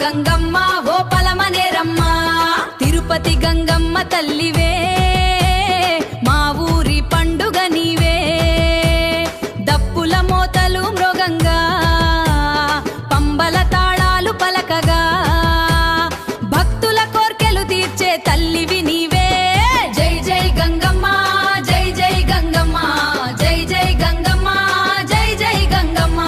గంగమ్మ ఓ పలమనేరమ్మ తిరుపతి గంగమ్మ తల్లివే మా ఊరి పండుగ నీవే దప్పుల మోతలు మృగంగా పంబల తాళాలు పలకగా భక్తుల కోర్కెలు తీర్చే తల్లివి నీవే జై జై గంగమ్మ జై జై గంగమ్మ జై జై గంగమ్మ జై జై గంగమ్మ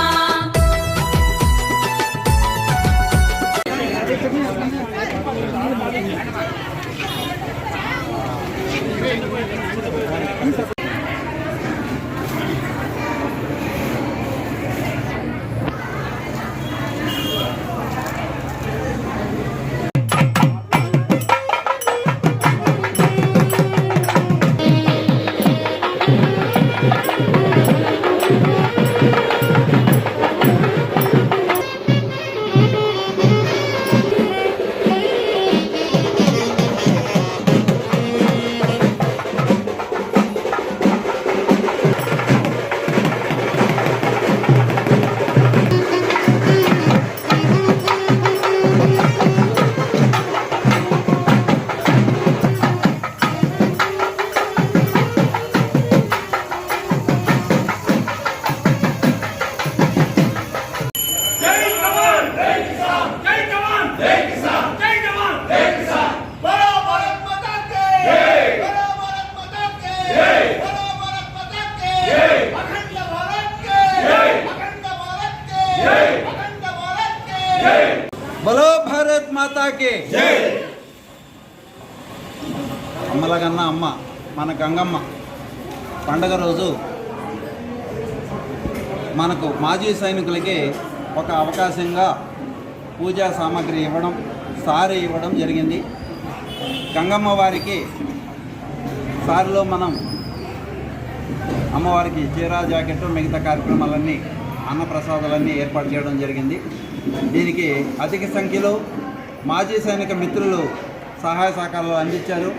బలో భారత్ మాతాకి అమ్మలగన్న అమ్మ మన గంగమ్మ పండగ రోజు మనకు మాజీ సైనికులకి ఒక అవకాశంగా పూజా సామాగ్రి ఇవ్వడం సారీ ఇవ్వడం జరిగింది. గంగమ్మ వారికి సారిలో మనం అమ్మవారికి చీర జాకెట్ మిగతా కార్యక్రమాలన్నీ అన్నప్రసాదాలన్నీ ఏర్పాటు చేయడం జరిగింది. దీనికి అధిక సంఖ్యలో మాజీ సైనిక మిత్రులు సహాయ సహకారాలు అందించారు.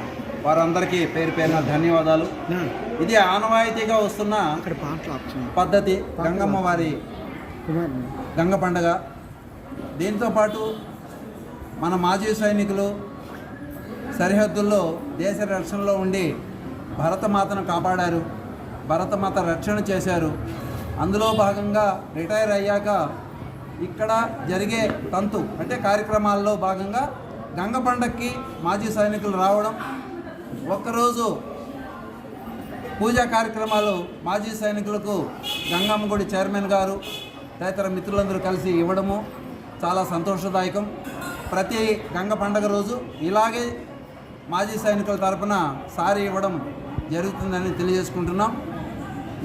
వారందరికీ పేరు పేరున ధన్యవాదాలు. ఇది ఆనవాయితీగా వస్తున్న పద్ధతి గంగమ్మ వారి గంగ పండగ. దీంతోపాటు మన మాజీ సైనికులు సరిహద్దుల్లో దేశ రక్షణలో ఉండి భరతమాతను కాపాడారు, భరతమాత రక్షణ చేశారు. అందులో భాగంగా రిటైర్ అయ్యాక ఇక్కడ జరిగే తంతు అంటే కార్యక్రమాల్లో భాగంగా గంగ పండక్కి మాజీ సైనికులు రావడం, ఒక్కరోజు పూజా కార్యక్రమాలు మాజీ సైనికులకు గంగమ్మ గుడి చైర్మన్ గారు తదితర మిత్రులందరూ కలిసి ఇవ్వడము చాలా సంతోషదాయకం. ప్రతి గంగ పండగ రోజు ఇలాగే మాజీ సైనికుల తరపున సారీ ఇవ్వడం జరుగుతుందని తెలియజేసుకుంటున్నాం.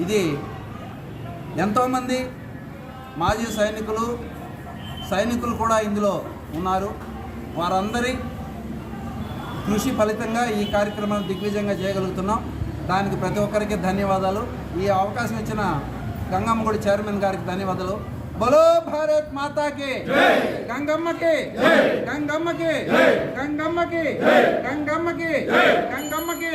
ఇది ఎంతోమంది మాజీ సైనికులు కూడా ఇందులో ఉన్నారు. వారందరి కృషి ఫలితంగా ఈ కార్యక్రమాన్ని దిగ్విజయంగా చేయగలుగుతున్నాం. దానికి ప్రతి ఒక్కరికి ధన్యవాదాలు. ఈ అవకాశం ఇచ్చిన గంగమ్మ గుడి చైర్మన్ గారికి ధన్యవాదాలు. బలో భారత్ మాతాకి గంగమ్మకి గంగమ్మకి గంగమ్మకి గంగమ్మకి గంగమ్మకి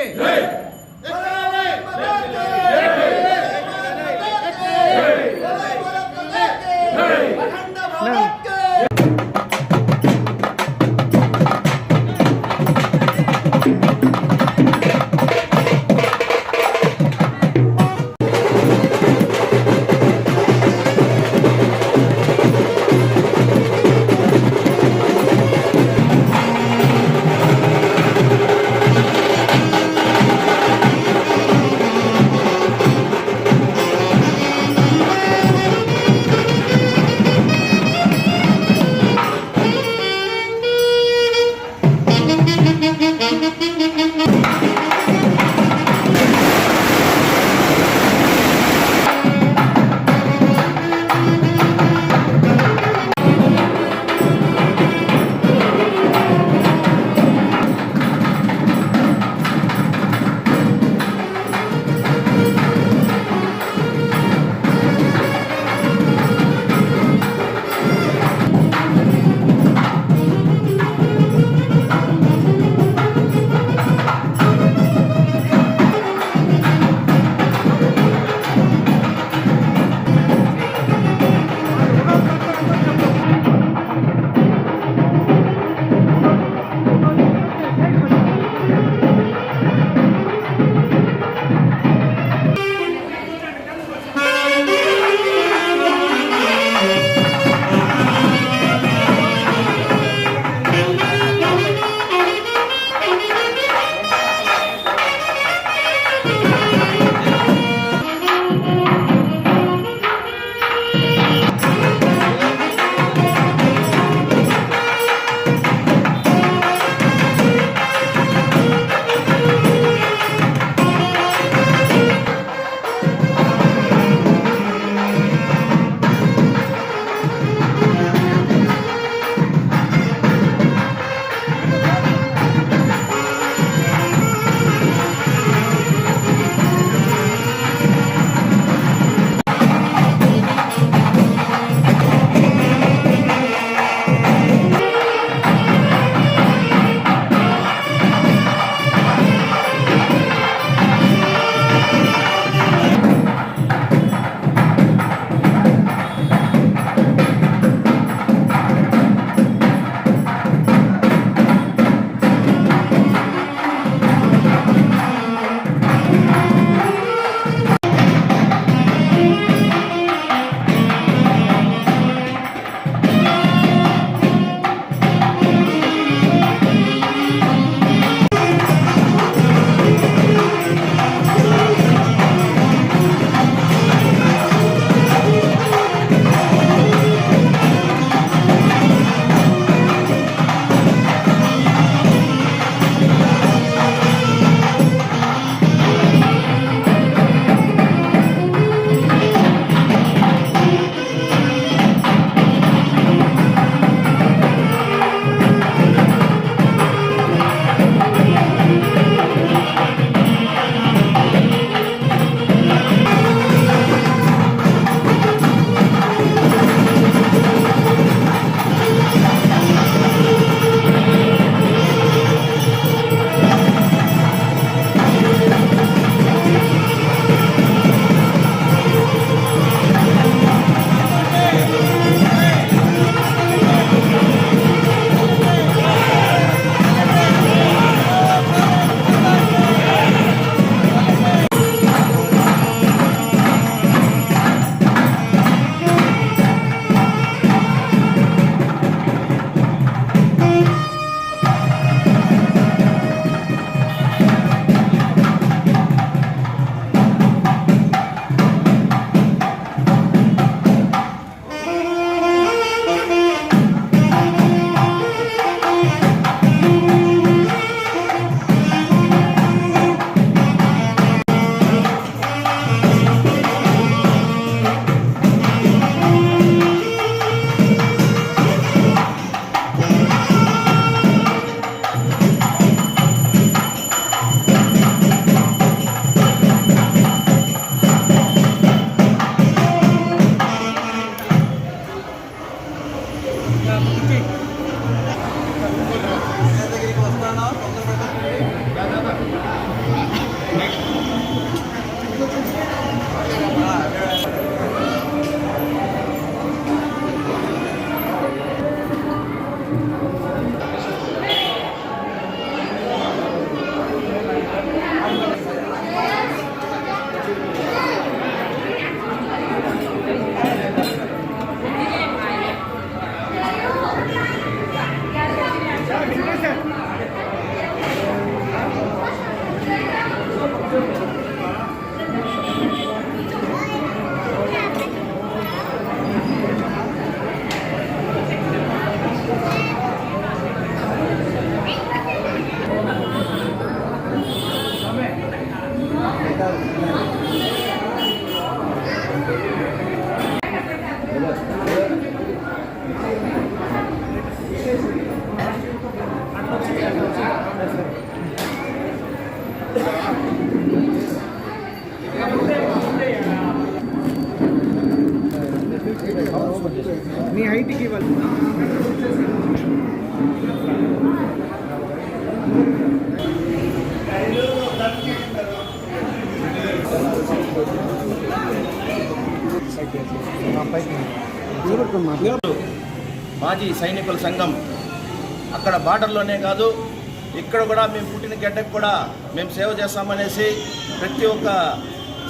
దగ్గరికి వస్తాను నీ హైట్కి ఇవ్వాలి. మాజీ సైనికుల సంఘం అక్కడ బార్డర్లోనే కాదు ఇక్కడ కూడా మేము పుట్టిన గడ్డకు కూడా మేము సేవ చేస్తామనేసి ప్రతి ఒక్క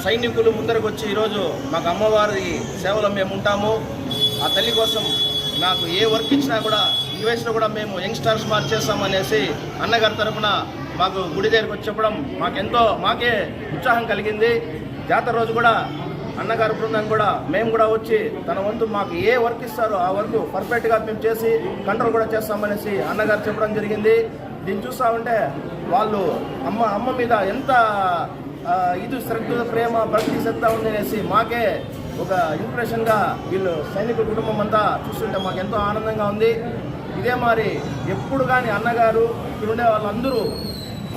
సైనికులు ముందరకు వచ్చి ఈరోజు మాకు అమ్మవారి సేవలో మేము ఉంటాము. ఆ తల్లి కోసం నాకు ఏ వర్క్ ఇచ్చినా కూడా ఈ వయసులో కూడా మేము యంగ్స్టర్స్ మార్చ్ చేస్తామనేసి అన్నగారి తరఫున మాకు గుడి దగ్గరికి వచ్చి చెప్పడం మాకే ఉత్సాహం కలిగింది. జాతర రోజు కూడా అన్నగారి బృందం కూడా మేము కూడా వచ్చి తన వంతు మాకు ఏ వర్క్ ఇస్తారో ఆ వర్క్ పర్ఫెక్ట్గా మేము చేసి కంట్రోల్ కూడా చేస్తామనేసి అన్నగారు చెప్పడం జరిగింది. దీన్ని చూస్తూ ఉంటే వాళ్ళు అమ్మ మీద ఎంత ఇది శ్రద్ధ ప్రేమ భక్తి శ్రద్ధ ఉంది అనేసి మాకే ఒక ఇంప్రెషన్గా వీళ్ళు సైనికుల కుటుంబం అంతా చూస్తుంటే మాకు ఎంతో ఆనందంగా ఉంది. ఇదే మరి ఎప్పుడు కానీ అన్నగారు ఇక్కడ ఉండే వాళ్ళందరూ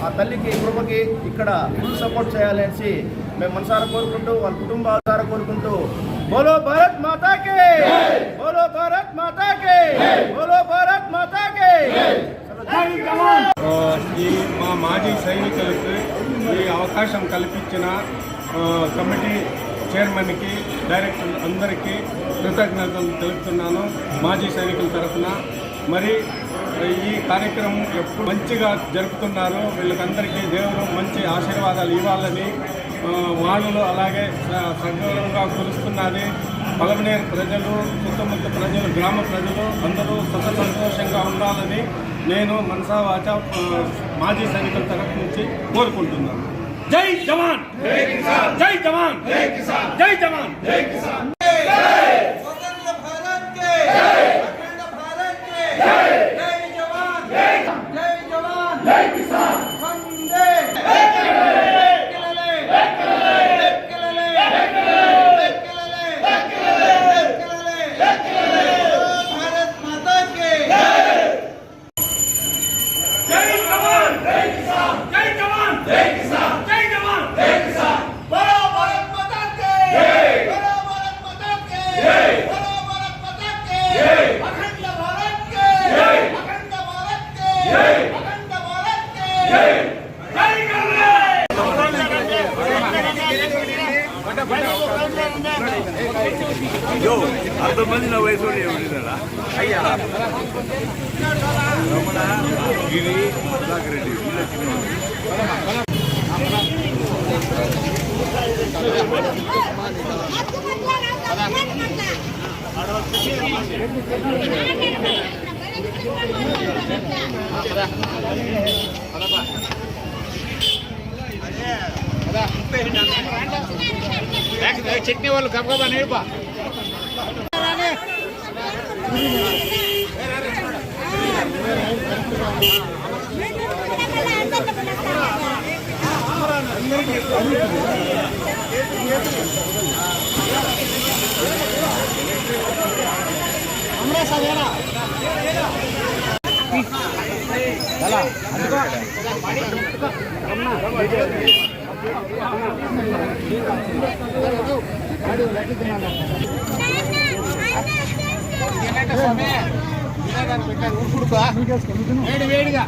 ఆ తల్లికి కృపకి ఇక్కడ ఫుల్ సపోర్ట్ చేయాలనేసి మేము మనసారా కోరుకుంటూ వాళ్ళ కుటుంబాల కోరుకుంటూ బోలో భారత్ మాతాకి, బోలో భారత్ మాతాకి, బోలో భారత్ మాతాకి. ఈ మా మాజీ సైనికులకు ఈ అవకాశం కల్పించిన కమిటీ చైర్మన్కి, డైరెక్టర్ అందరికీ కృతజ్ఞతలు తెలుపుతున్నాను మాజీ సైనికుల తరఫున. మరి ఈ కార్యక్రమం ఎప్పుడు మంచిగా జరుపుతున్నారు. వీళ్ళకందరికీ దేవుడు మంచి ఆశీర్వాదాలు ఇవ్వాలని వానలు అలాగే సగౌరవంగా కురుస్తున్నది. పలమనేరు ప్రజలు, చుట్టుముట్టు ప్రజలు, గ్రామ ప్రజలు అందరూ సంతోషంగా ఉండాలని నేను మనసా వాచ మాజీ సైనికుల తరఫు నుంచి కోరుకుంటున్నాను. జై జవాన్, జై జవాన్, జై జవాన్, జై కిసాన్. అర్థమంది నా వయసు ఎవరిదా అయ్యా రమణ గిరి సుధాకర్ రెడ్డి చట్నీ వాళ్ళు గబగబా నేర్పా వేడి వేడిగా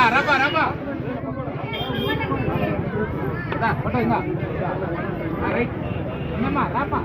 రబ్బా రబ్బా రైట్ రాపా